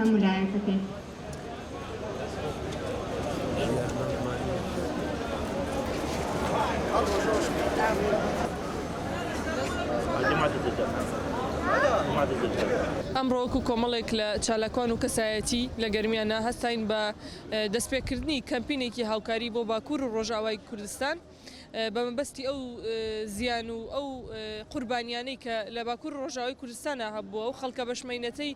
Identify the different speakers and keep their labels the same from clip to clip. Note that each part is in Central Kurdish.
Speaker 1: هم لایەنەکەی.
Speaker 2: ئەمڕۆ وەکو کۆمەڵێک لە چالاکوان و کەسایەتی لە گەرمیانە هەستین بە دەستپێکردنی کەمپینێکی هاوکاری بۆ باکوور و ڕۆژاوای کوردستان بە مەبەستی ئەو زیان و ئەو قوربانیانەی کە لە باکوور ڕۆژاوای کوردستانە هەبووە و خەڵکە بەشمەینەتەی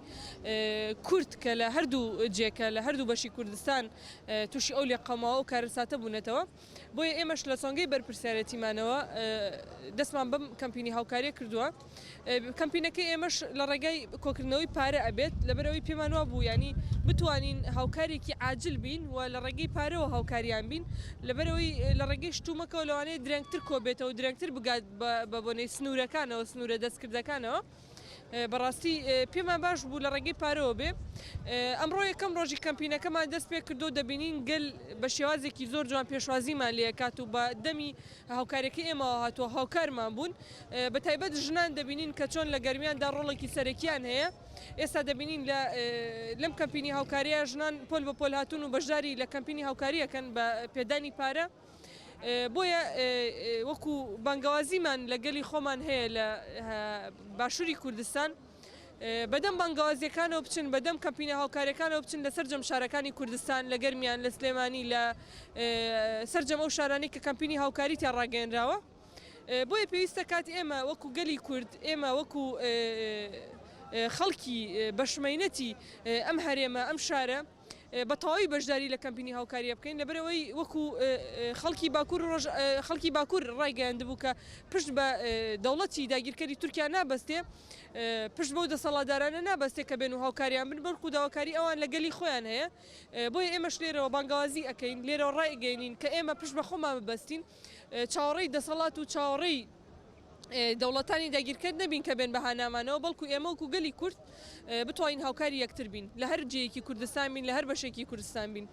Speaker 2: کورد کە لە هەردوو جێکە لە هەردوو بەشی کوردستان تووشی ئەو لێقەمەوە و کارەساتە بوونەتەوە بۆیە ئێمەش لە سۆنگەی بەرپرسیارەتیمانەوە دەستمان بەم کەمپینی هاوکاریە کردووە. کەمپینەکەی ئێمەش لە ڕێگای کۆکردنەوەی پارە ئەبێت لەبەرەوەی پێمان وا بوو ینی بتوانین هاوکارێکی عاجل بین و لە ڕێگەی پارەوە هاوکاریان بین لەبەرەوەی لە ڕێگەی شتومەکەەوە لەوانەیە درێنگتر کۆبێتەوە و درێنگتر بگات بە بۆنەی سنوورەکانەوە سنوورە دەستکردەکانەوە. بەڕاستی پێمان باش بوو لە ڕێگەی پارەوە بێ. ئەمڕۆ یەکەم ڕۆژی کەمپینەکەمان دەست پێ کردو دەبینین گەل بە شێوازێکی زۆر جوان پێشوازیمان لێکات و بە دەمی هاوکارەکەی ئێمەوە هاتووە هاوکارمان بوون. بە تایبەت ژنان دەبینین کە چۆن لە گەرمیاندا ڕۆڵێکی سەرەکیان هەیە. ئێستا دەبینین لەم کەمپینی هاوکاریە ژنان پۆل بە پۆل هاتوون و بەشداری لە کەمپینی هاوکاریەکەن بە پێدانی پارە. بۆیە وەکو بانگەوازیمان لە گەلی خۆمان هەیە لە باشووری کوردستان بەدەم بانگەوازیەکانەوە بچن بەدەم کەمپینە هاوکاریەکانەوە بچن لە سەرجەم شارەکانی کوردستان لە گەرمیان لە سلێمانی لە سەرجەم ئەو شارانەی کە کەمپینی هاوکاریتیان ڕاگەیەنراوە. بۆیە پێویستە کات ئێمە وەکو گەلی کورد ئێمە وەکو خەڵکی بەشمەینەتی ئەم هەرێمە ئەم شارە بە تەواوی بەشداری لە کەمپینی هاوکاریە بکەین لەبەرەوەی وەکو خەڵکی باکوور ڕایگەیاندبوو کە پشت بە دەوڵەتی داگیرکەری تورکیا نابەستێ پشت بەو دەسەڵاتدارانە نابەستێ کە بێن و هاوکاریان بن بەڵکو داواکاری ئەوان لە گەلی خۆیان هەیە. بۆیە ئێمەش لێرەوە بانگەوازی ئەەکەین لێرەوە ڕایگەینین کە ئێمە پشت بە خۆمان ببەستین چاوەڕێی دەسەڵات و چاوەڕێی دەوڵەتانی داگیرکرد نەبین کە بێن بەهانامانەوە بەڵکو ئێمە وەکو گەلی کورد بتوانین هاوکاری یەکتر بین لە هەر جەیەکی کوردستان بین لە هەر بەشێکی کوردستان بین.